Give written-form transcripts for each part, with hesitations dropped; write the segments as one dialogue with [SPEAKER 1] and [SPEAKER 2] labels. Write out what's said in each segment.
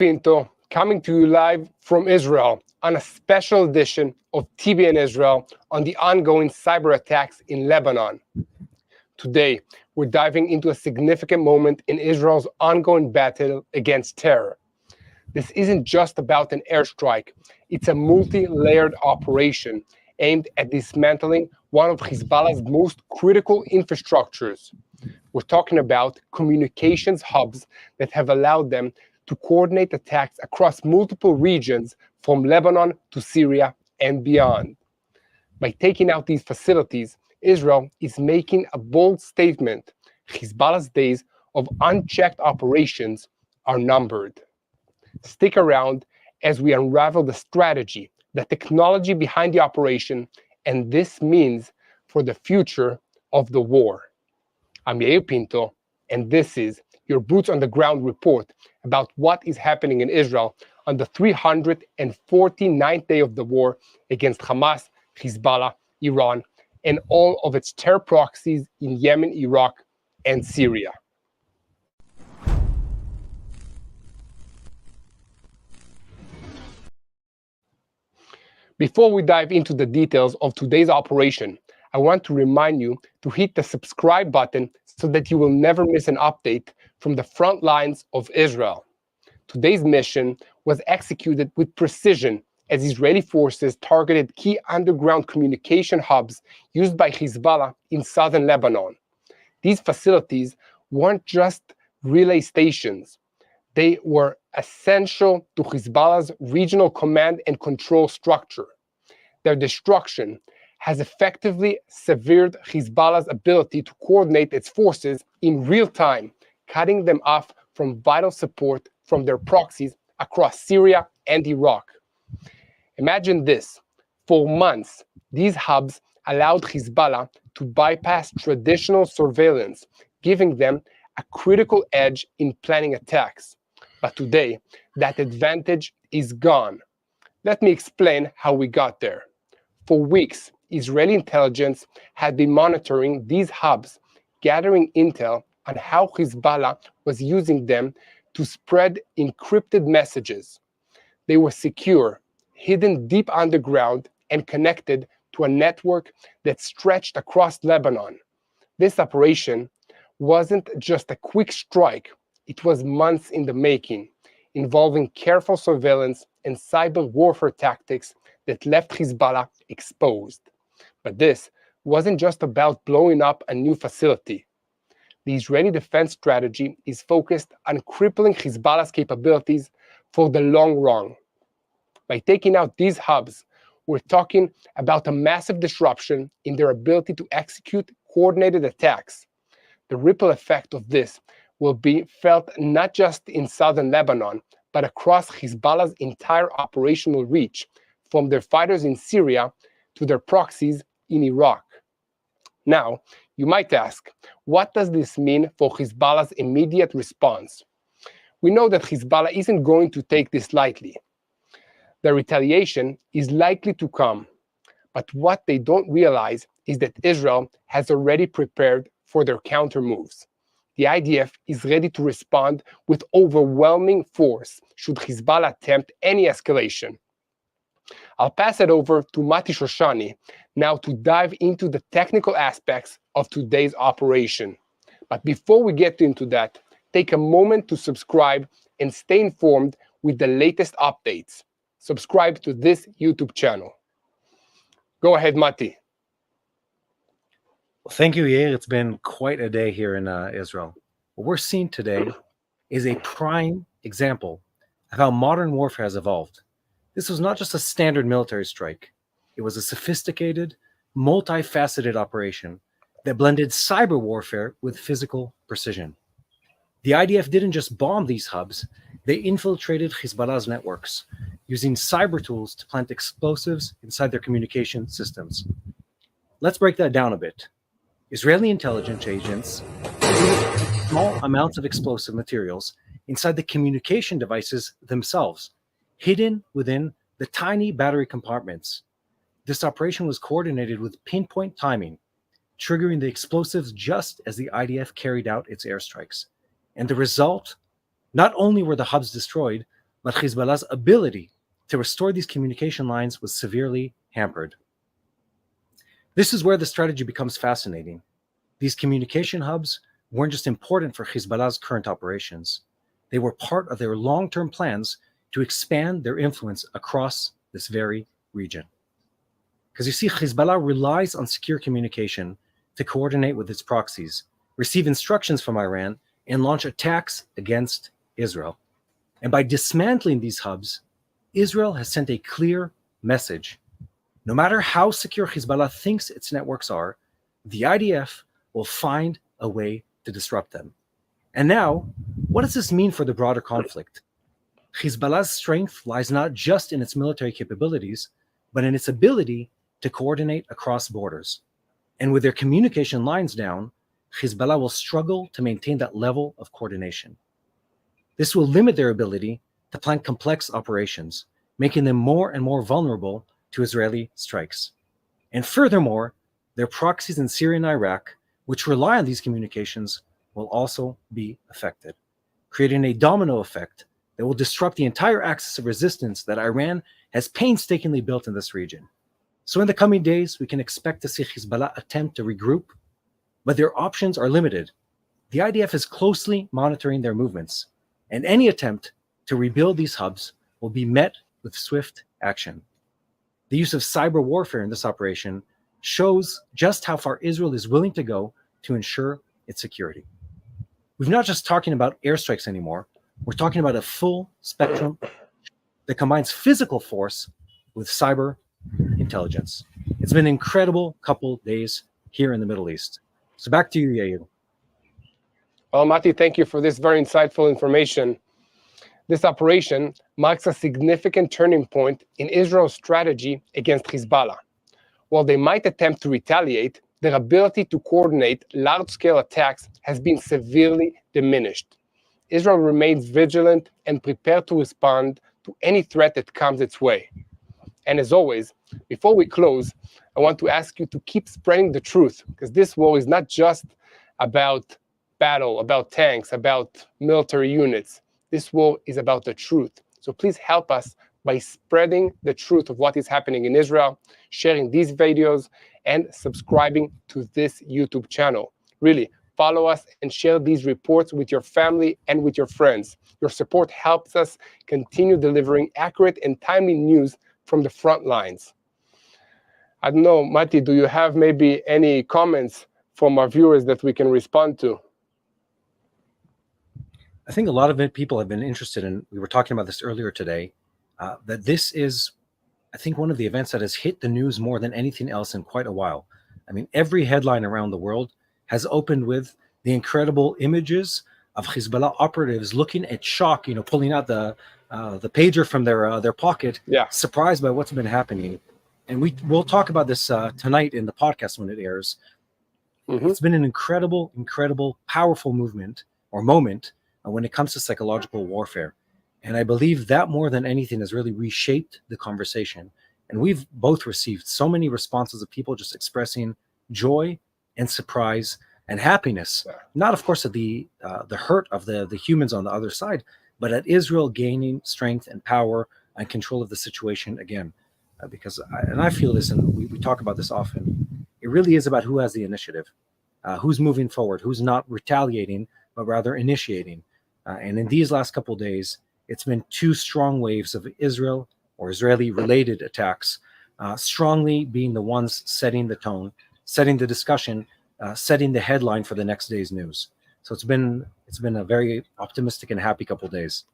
[SPEAKER 1] Pinto, coming to you live from Israel on a special edition of TBN Israel on the ongoing cyber attacks in Lebanon. Today, we're diving into a significant moment in Israel's ongoing battle against terror. This isn't just about an airstrike, it's a multi-layered operation aimed at dismantling one of Hezbollah's most critical infrastructures. We're talking about communications hubs that have allowed them to coordinate attacks across multiple regions from Lebanon to Syria and beyond. By taking out these facilities, Israel is making a bold statement. Hezbollah's days of unchecked operations are numbered. Stick around as we unravel the strategy, the technology behind the operation, and this means for the future of the war. I'm Yair Pinto, and this is your Boots on the Ground report about what is happening in Israel on the 349th day of the war against Hamas, Hezbollah, Iran, and all of its terror proxies in Yemen, Iraq, and Syria. Before we dive into the details of today's operation, I want to remind you to hit the subscribe button so that you will never miss an update from the front lines of Israel. Today's mission was executed with precision as Israeli forces targeted key underground communication hubs used by Hezbollah in southern Lebanon. These facilities weren't just relay stations. They were essential to Hezbollah's regional command and control structure. Their destruction has effectively severed Hezbollah's ability to coordinate its forces in real time, cutting them off from vital support from their proxies across Syria and Iraq. Imagine this. For months, these hubs allowed Hezbollah to bypass traditional surveillance, giving them a critical edge in planning attacks. But today, that advantage is gone. Let me explain how we got there. For weeks, Israeli intelligence had been monitoring these hubs, gathering intel on how Hezbollah was using them to spread encrypted messages. They were secure, hidden deep underground, and connected to a network that stretched across Lebanon. This operation wasn't just a quick strike, it was months in the making, involving careful surveillance and cyber warfare tactics that left Hezbollah exposed. But this wasn't just about blowing up a new facility. The Israeli defense strategy is focused on crippling Hezbollah's capabilities for the long run. By taking out these hubs, we're talking about a massive disruption in their ability to execute coordinated attacks. The ripple effect of this will be felt not just in southern Lebanon, but across Hezbollah's entire operational reach, from their fighters in Syria to their proxies in Iraq. Now, you might ask, what does this mean for Hezbollah's immediate response? We know that Hezbollah isn't going to take this lightly. The retaliation is likely to come, but what they don't realize is that Israel has already prepared for their counter moves. The IDF is ready to respond with overwhelming force should Hezbollah attempt any escalation. I'll pass it over to Mati Shoshani now to dive into the technical aspects of today's operation. But before we get into that, take a moment to subscribe and stay informed with the latest updates. Subscribe to this YouTube channel. Go ahead, Mati.
[SPEAKER 2] Well, thank you, Yair. It's been quite a day here in Israel. What we're seeing today is a prime example of how modern warfare has evolved. This was not just a standard military strike. It was a sophisticated, multifaceted operation that blended cyber warfare with physical precision. The IDF didn't just bomb these hubs, they infiltrated Hezbollah's networks, using cyber tools to plant explosives inside their communication systems. Let's break that down a bit. Israeli intelligence agents used small amounts of explosive materials inside the communication devices themselves, hidden within the tiny battery compartments. This operation was coordinated with pinpoint timing, triggering the explosives just as the IDF carried out its airstrikes. And the result? Not only were the hubs destroyed, but Hezbollah's ability to restore these communication lines was severely hampered. This is where the strategy becomes fascinating. These communication hubs weren't just important for Hezbollah's current operations. They were part of their long-term plans to expand their influence across this very region. Because you see, Hezbollah relies on secure communication to coordinate with its proxies, receive instructions from Iran, and launch attacks against Israel. And by dismantling these hubs, Israel has sent a clear message. No matter how secure Hezbollah thinks its networks are, the IDF will find a way to disrupt them. And now, what does this mean for the broader conflict? Hezbollah's strength lies not just in its military capabilities, but in its ability to coordinate across borders. And with their communication lines down, Hezbollah will struggle to maintain that level of coordination. This will limit their ability to plan complex operations, making them more and more vulnerable to Israeli strikes. And furthermore, their proxies in Syria and Iraq, which rely on these communications, will also be affected, creating a domino effect that will disrupt the entire axis of resistance that Iran has painstakingly built in this region. So in the coming days, we can expect to see Hezbollah attempt to regroup, but their options are limited. The IDF is closely monitoring their movements, and any attempt to rebuild these hubs will be met with swift action. The use of cyber warfare in this operation shows just how far Israel is willing to go to ensure its security. We're not just talking about airstrikes anymore. We're talking about a full spectrum that combines physical force with cyber intelligence. It's been an incredible couple days here in the Middle East. So back to you, Yair.
[SPEAKER 1] Well, Mati, thank you for this very insightful information. This operation marks a significant turning point in Israel's strategy against Hezbollah. While they might attempt to retaliate, their ability to coordinate large-scale attacks has been severely diminished. Israel remains vigilant and prepared to respond to any threat that comes its way. And as always, before we close, I want to ask you to keep spreading the truth, because this war is not just about battle, about tanks, about military units. This war is about the truth. So please help us by spreading the truth of what is happening in Israel, sharing these videos, and subscribing to this YouTube channel. Really, follow us and share these reports with your family and with your friends. Your support helps us continue delivering accurate and timely news from the front lines. I don't know, Mati, do you have maybe any comments from our viewers that we can respond to?
[SPEAKER 2] I think a lot of people have been interested in, we were talking about this earlier today, that this is, I think, one of the events that has hit the news more than anything else in quite a while. I mean, every headline around the world has opened with the incredible images of Hezbollah operatives looking at shock, pulling out the pager from their pocket, surprised by what's been happening. And we'll talk about this tonight in the podcast when it airs. Mm-hmm. It's been an incredible, powerful movement or moment when it comes to psychological warfare. And I believe that more than anything has really reshaped the conversation. And we've both received so many responses of people just expressing joy and surprise and happiness. Not, of course, at the hurt of the humans on the other side, but at Israel gaining strength and power and control of the situation again. Because I feel this, and we talk about this often, it really is about who has the initiative, who's moving forward, who's not retaliating, but rather initiating. And in these last couple of days, it's been two strong waves of Israel or Israeli-related attacks, strongly being the ones setting the tone, setting the discussion, setting the headline for the next day's news. So it's been a very optimistic and happy couple of days.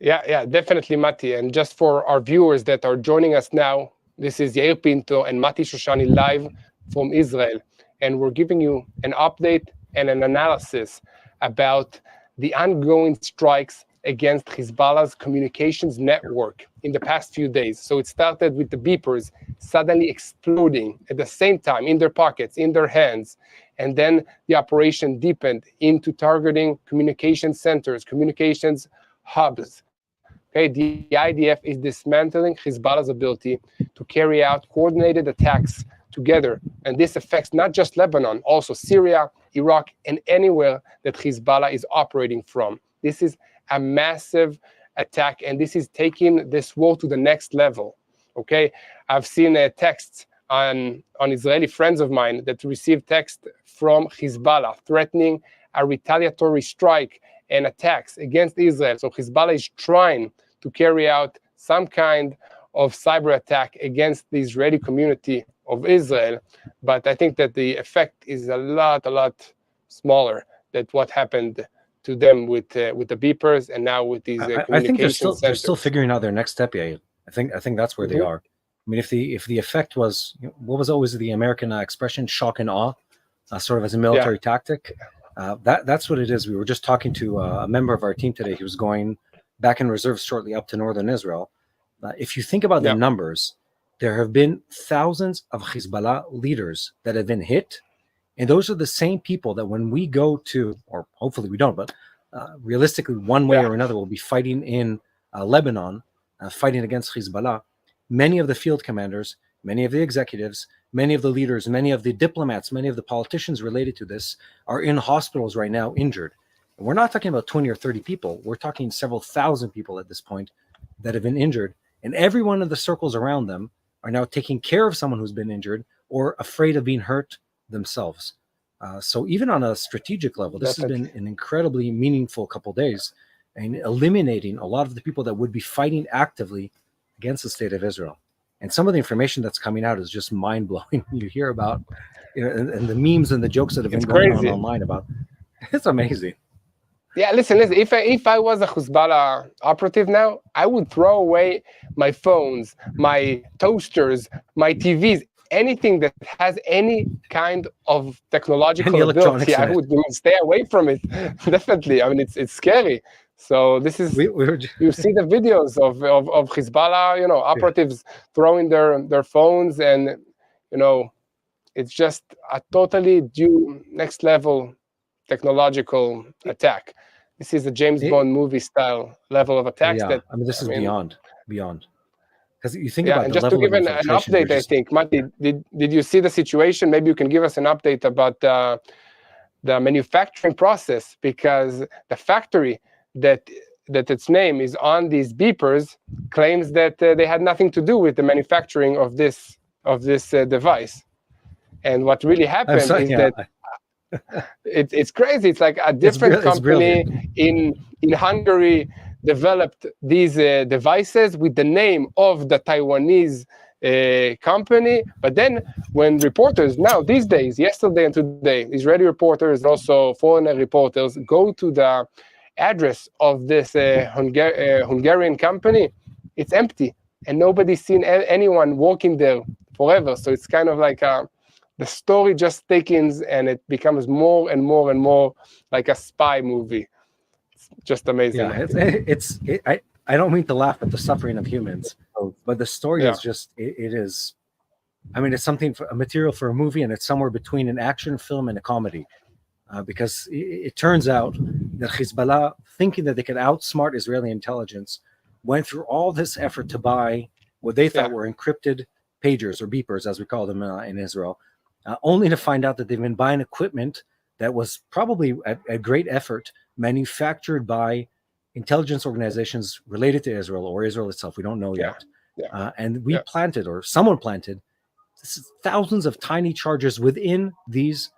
[SPEAKER 1] Yeah, definitely, Mati. And just for our viewers that are joining us now, this is Yair Pinto and Mati Shoshani live from Israel. And we're giving you an update and an analysis about the ongoing strikes against Hezbollah's communications network in the past few days. So it started with the beepers suddenly exploding at the same time in their pockets, in their hands. And then the operation deepened into targeting communication centers, communications hubs. Okay, the IDF is dismantling Hezbollah's ability to carry out coordinated attacks together. And this affects not just Lebanon, also Syria, Iraq, and anywhere that Hezbollah is operating from. This is a massive attack, and this is taking this war to the next level. Okay, I've seen texts on Israeli friends of mine that received text from Hezbollah threatening a retaliatory strike and attacks against Israel. So Hezbollah is trying to carry out some kind of cyber attack against the Israeli community of Israel, but I think that the effect is a lot smaller than what happened to them with the beepers and now with these communication
[SPEAKER 2] I think they're still
[SPEAKER 1] centers.
[SPEAKER 2] figuring out their next step, Yair. I think that's where they are. I mean, if the effect was, what was always the American expression, shock and awe, sort of as a military tactic, that's what it is. We were just talking to a member of our team today. He was going back in reserves shortly up to northern Israel. If you think about the numbers, there have been thousands of Hezbollah leaders that have been hit, and those are the same people that when we go to, or hopefully we don't, but realistically, one way or another, we'll be fighting in Lebanon, fighting against Hezbollah. Many of the field commanders, many of the executives, many of the leaders, many of the diplomats, many of the politicians related to this are in hospitals right now injured. And we're not talking about 20 or 30 people. We're talking several thousand people at this point that have been injured. And every one of the circles around them are now taking care of someone who's been injured or afraid of being hurt themselves. So even on a strategic level, this has been an incredibly meaningful couple of days and eliminating a lot of the people that would be fighting actively against the state of Israel. And some of the information that's coming out is just mind-blowing. You hear about, and the memes and the jokes that have been going on online about. It's amazing.
[SPEAKER 1] Yeah, listen. If I was a Hezbollah operative now, I would throw away my phones, my toasters, my TVs, anything that has any kind of technological ability. I would stay away from it. Definitely. I mean, it's scary. So this is you see the videos of Hezbollah, operatives throwing their phones, and it's just a totally next level technological attack. This is a James Bond movie style level of attack.
[SPEAKER 2] Yeah, I mean, this is beyond. Because you think about
[SPEAKER 1] and just to give an update, I think, Mati, did you see the situation? Maybe you can give us an update about the manufacturing process, because the factory that its name is on these beepers claims that they had nothing to do with the manufacturing of this device. And what really happened is that it's crazy. It's like a different company in Hungary developed these devices with the name of the Taiwanese company. But then when reporters now these days, yesterday and today, Israeli reporters, also foreign reporters, go to the address of this Hungarian company, it's empty and nobody's seen anyone working there forever. So it's kind of like the story just thickens and it becomes more and more and more like a spy movie. It's just amazing.
[SPEAKER 2] Yeah, I don't mean to laugh at the suffering of humans, but the story is just, it is, I mean, it's something, a material for a movie, and it's somewhere between an action film and a comedy. Because it turns out that Hezbollah, thinking that they could outsmart Israeli intelligence, went through all this effort to buy what they thought were encrypted pagers, or beepers, as we call them in Israel, only to find out that they've been buying equipment that was probably at great effort manufactured by intelligence organizations related to Israel or Israel itself. We don't know yet. And we planted, or someone planted, thousands of tiny charges within these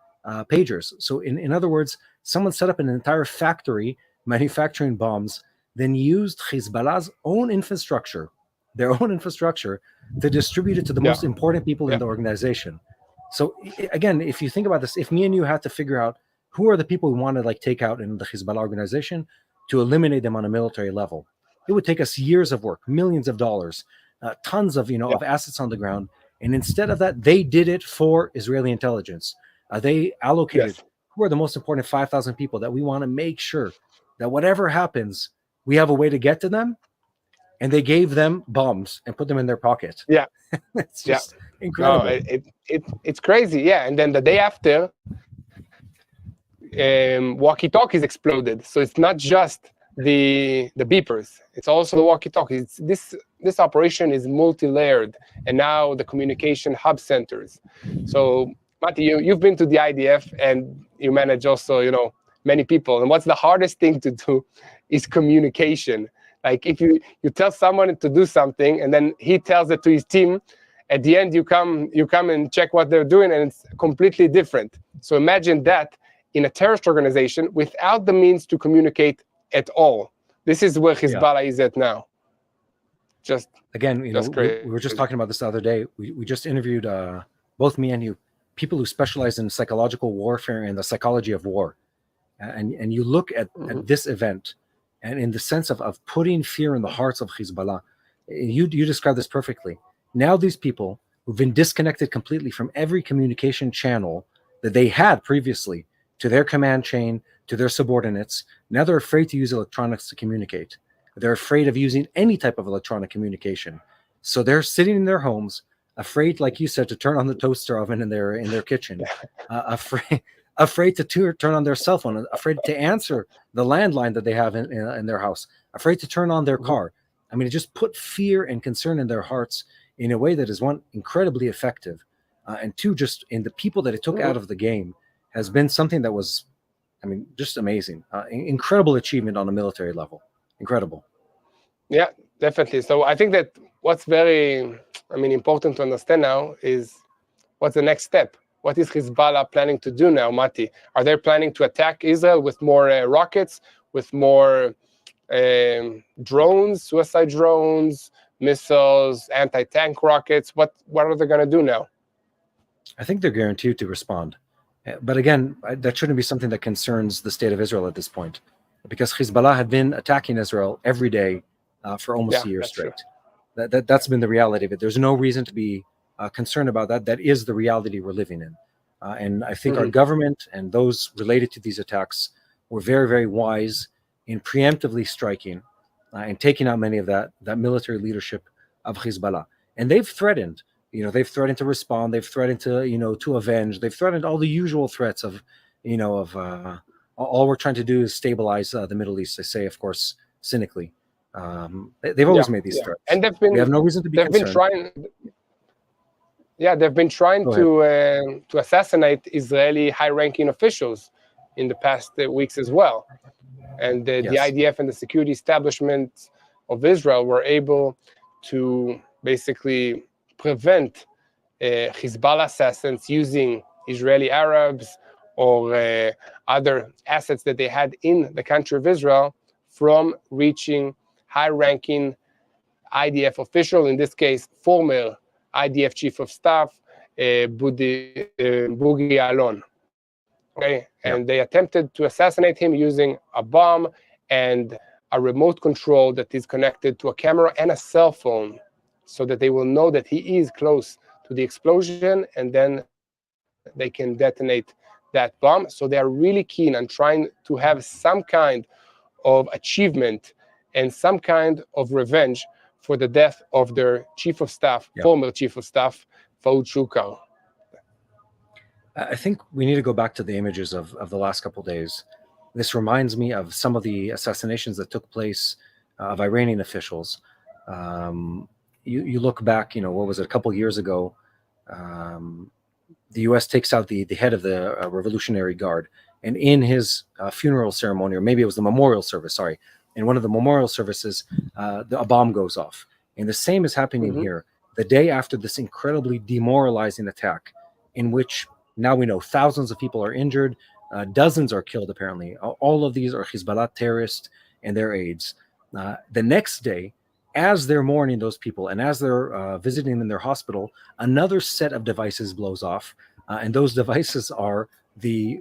[SPEAKER 2] pagers. So in other words, someone set up an entire factory manufacturing bombs, then used Hezbollah's own infrastructure, their own infrastructure, to distribute it to the most important people in the organization. So again, if you think about this, if me and you had to figure out who are the people we want to take out in the Hezbollah organization to eliminate them on a military level, it would take us years of work, millions of dollars, tons of of assets on the ground. And instead of that, they did it for Israeli intelligence. They allocated who are the most important 5,000 people that we want to make sure that whatever happens, we have a way to get to them. And they gave them bombs and put them in their pocket.
[SPEAKER 1] Yeah.
[SPEAKER 2] It's just incredible.
[SPEAKER 1] No, it's crazy. Yeah. And then the day after, walkie-talkies exploded. So it's not just the beepers, it's also the walkie-talkies. This operation is multi-layered, and now the communication hub centers. So Mati, you've been to the IDF and you manage also, many people. And what's the hardest thing to do is communication. Like if you tell someone to do something and then he tells it to his team, at the end you come and check what they're doing and it's completely different. So imagine that in a terrorist organization without the means to communicate at all. This is where Hezbollah is at now. Just
[SPEAKER 2] again, we were just talking about this the other day. We just interviewed both me and you, people who specialize in psychological warfare and the psychology of war. And you look at this event, and in the sense of putting fear in the hearts of Hezbollah, you described this perfectly. Now these people who've been disconnected completely from every communication channel that they had previously to their command chain, to their subordinates, now they're afraid to use electronics to communicate. They're afraid of using any type of electronic communication. So they're sitting in their homes, afraid, like you said, to turn on the toaster oven in their kitchen, afraid to turn on their cell phone, afraid to answer the landline that they have in their house, afraid to turn on their car. I mean, it just put fear and concern in their hearts in a way that is, one, incredibly effective, and two, just in the people that it took out of the game has been something that was, I mean, just amazing. Incredible achievement on a military level. Incredible.
[SPEAKER 1] Yeah, definitely. So I think that what's very, important to understand now is what's the next step? What is Hezbollah planning to do now, Mati? Are they planning to attack Israel with more rockets, with more drones, suicide drones, missiles, anti-tank rockets? What are they going to do now?
[SPEAKER 2] I think they're guaranteed to respond. But again, that shouldn't be something that concerns the state of Israel at this point, because Hezbollah had been attacking Israel every day for almost a year straight. That's been the reality of it. There's no reason to be concerned about that. That is the reality we're living in. And I think our government and those related to these attacks were very, very wise in preemptively striking and taking out many of that military leadership of Hezbollah. And they've threatened. They've threatened to respond. They've threatened to, to avenge. They've threatened all the usual threats of, all we're trying to do is stabilize the Middle East. They say, of course, cynically. They've always made these threats.
[SPEAKER 1] And
[SPEAKER 2] we have no reason to be concerned.
[SPEAKER 1] They've been trying to assassinate Israeli high-ranking officials in the past weeks as well. And the IDF and the security establishment of Israel were able to basically prevent Hezbollah assassins using Israeli Arabs or other assets that they had in the country of Israel from reaching high-ranking IDF official, in this case, former IDF chief of staff, Boogie Alon. Okay, and they attempted to assassinate him using a bomb and a remote control that is connected to a camera and a cell phone, so that they will know that he is close to the explosion, and then they can detonate that bomb. So they are really keen on trying to have some kind of achievement and some kind of revenge for the death of their chief of staff, former chief of staff, Faoud Shukar.
[SPEAKER 2] I think we need to go back to the images of the last couple of days. This reminds me of some of the assassinations that took place of Iranian officials. You look back, what was it, a couple of years ago, the U.S. takes out the head of the Revolutionary Guard, and in his funeral ceremony, or maybe it was the memorial service, sorry, in one of the memorial services, a bomb goes off. And the same is happening here. The day after this incredibly demoralizing attack, in which now we know thousands of people are injured, dozens are killed apparently. All of these are Hezbollah terrorists and their aides. The next day, as they're mourning those people and as they're visiting them in their hospital, another set of devices blows off. And those devices are the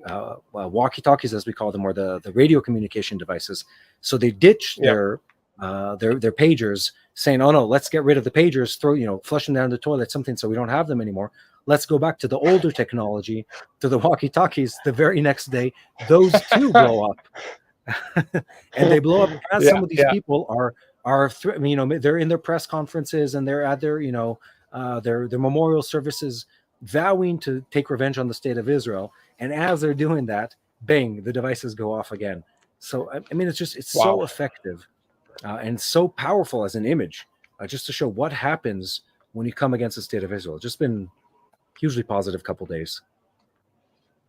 [SPEAKER 2] walkie-talkies, as we call them, or the radio communication devices. So they ditch their pagers, saying, "Oh no, let's get rid of the pagers, flush them down the toilet, something, so we don't have them anymore. Let's go back to the older technology, to the walkie-talkies." The very next day, those too blow up, and they blow up as some of these people are they're in their press conferences and they're at their their memorial services, vowing to take revenge on the state of Israel. And as they're doing that, bang, the devices go off again. So it's so effective and so powerful as an image, just to show what happens when you come against the state of Israel. It's just been hugely positive couple days.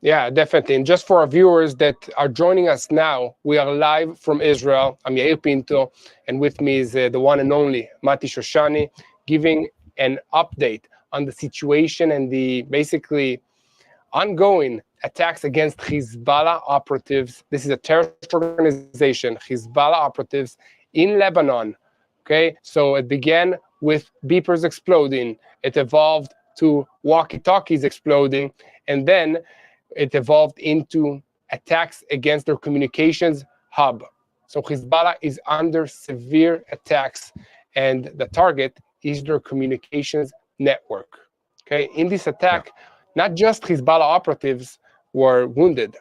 [SPEAKER 1] Yeah, definitely. And just for our viewers that are joining us now, we are live from Israel. I'm Yair Pinto, and with me is the one and only Mati Shoshani, giving an update on the situation and the basically ongoing attacks against Hezbollah operatives. This is a terrorist organization, Hezbollah operatives in Lebanon. Okay, so it began with beepers exploding, it evolved to walkie-talkies exploding, and then it evolved into attacks against their communications hub. So Hezbollah is under severe attacks, and the target is their communications network. Okay, in this attack, not just Hezbollah operatives were wounded,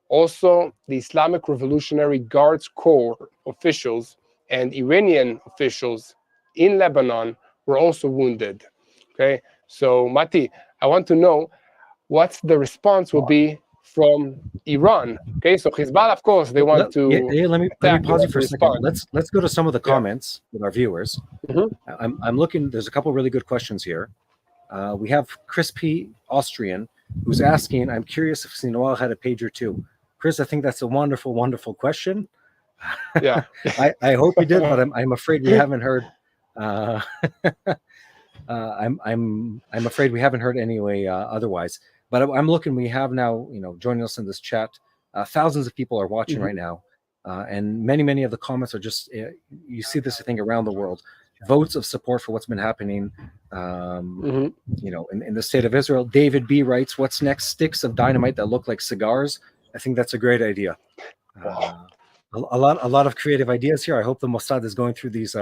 [SPEAKER 1] also the Islamic Revolutionary Guards Corps officials and Iranian officials in Lebanon were also wounded. Okay, so Mati, I want to know what the response will be from Iran. Okay, so Hezbollah, of course, they want to.
[SPEAKER 2] Let me pause you for a second. Let's go to some of the comments with our viewers. I'm looking. There's a couple really good questions here. We have Chris P. Austrian, who's asking, I'm curious if Sinwar had a pager too. Chris, I think that's a wonderful, wonderful question.
[SPEAKER 1] Yeah.
[SPEAKER 2] I hope you did, but I'm afraid we haven't heard. I'm afraid we haven't heard anyway otherwise. But I'm looking. We have now, joining us in this chat. Thousands of people are watching right now, and many of the comments are just. You see this, I think, around the world. Votes of support for what's been happening, in the state of Israel. David B writes, "What's next? Sticks of dynamite that look like cigars." I think that's a great idea. A lot of creative ideas here. I hope the Mossad is going through these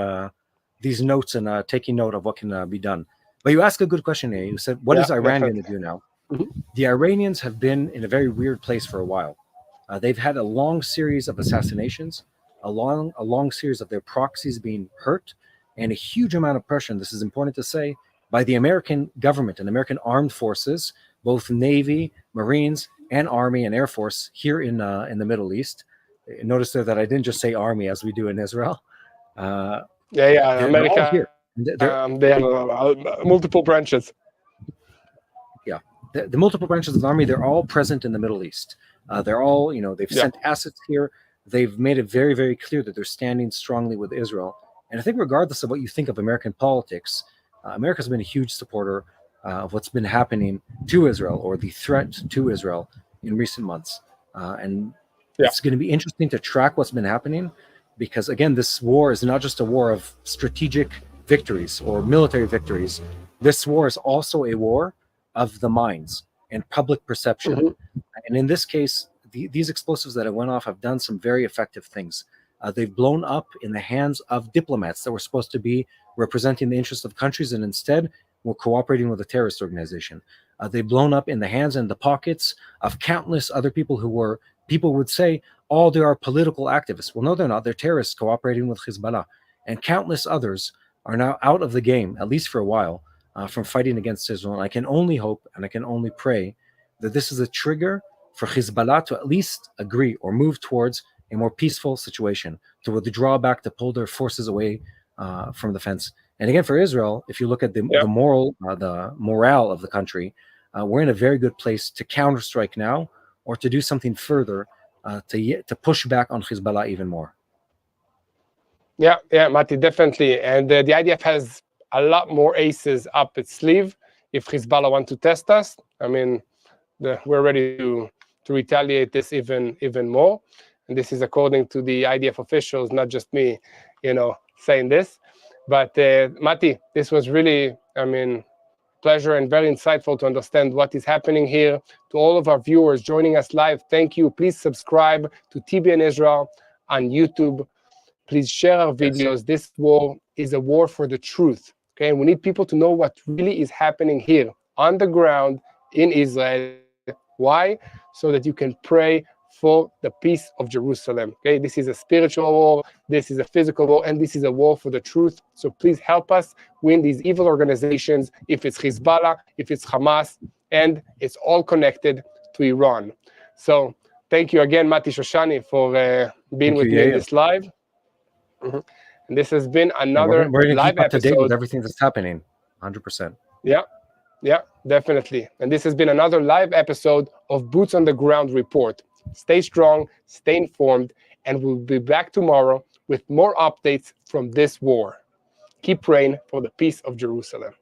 [SPEAKER 2] notes and taking note of what can be done. But you asked a good question, You said, "What is Iran going to do now?" The Iranians have been in a very weird place for a while. They've had a long series of assassinations, a long series of their proxies being hurt, and a huge amount of pressure, and this is important to say, by the American government and American armed forces, both Navy, Marines, and Army and Air Force here in the Middle East. Notice there that I didn't just say Army as we do in Israel.
[SPEAKER 1] America.
[SPEAKER 2] All here.
[SPEAKER 1] They have multiple branches.
[SPEAKER 2] Yeah, the multiple branches of the Army, they're all present in the Middle East. They're all, they've sent assets here. They've made it very, very clear that they're standing strongly with Israel. And I think regardless of what you think of American politics, America's been a huge supporter of what's been happening to Israel or the threat to Israel in recent months. It's going to be interesting to track what's been happening because, again, this war is not just a war of strategic victories or military victories. This war is also a war of the minds and public perception. And in this case, these explosives that have went off have done some very effective things. They've blown up in the hands of diplomats that were supposed to be representing the interests of countries and instead were cooperating with a terrorist organization. They've blown up in the hands and the pockets of countless other people people would say, oh, they are political activists. Well, no, they're not. They're terrorists cooperating with Hezbollah. And countless others are now out of the game, at least for a while, from fighting against Israel. And I can only hope and I can only pray that this is a trigger for Hezbollah to at least agree or move towards a more peaceful situation, to withdraw back, to pull their forces away from the fence. And again, for Israel, if you look at the morale of the country, we're in a very good place to counterstrike now or to do something further to push back on Hezbollah even more.
[SPEAKER 1] Yeah, Mati, definitely. And the IDF has a lot more aces up its sleeve if Hezbollah want to test us. I mean, we're ready to retaliate this even more. And this is according to the IDF officials, not just me, saying this. But Mati, this was really, pleasure and very insightful to understand what is happening here. To all of our viewers joining us live, thank you. Please subscribe to TBN Israel on YouTube. Please share our videos. This war is a war for the truth. Okay, we need people to know what really is happening here on the ground in Israel. Why? So that you can pray for the peace of Jerusalem. Okay, this is a spiritual war, this is a physical war, and this is a war for the truth. So please help us win these evil organizations, if it's Hezbollah, if it's Hamas, and it's all connected to Iran. So thank you again, Mati Shoshani, for being with me in this live. And this has been another
[SPEAKER 2] we're
[SPEAKER 1] live
[SPEAKER 2] keep up to date
[SPEAKER 1] episode.
[SPEAKER 2] with everything that's happening, 100%.
[SPEAKER 1] Yeah. Yeah, definitely. And this has been another live episode of Boots on the Ground Report. Stay strong, stay informed, and we'll be back tomorrow with more updates from this war. Keep praying for the peace of Jerusalem.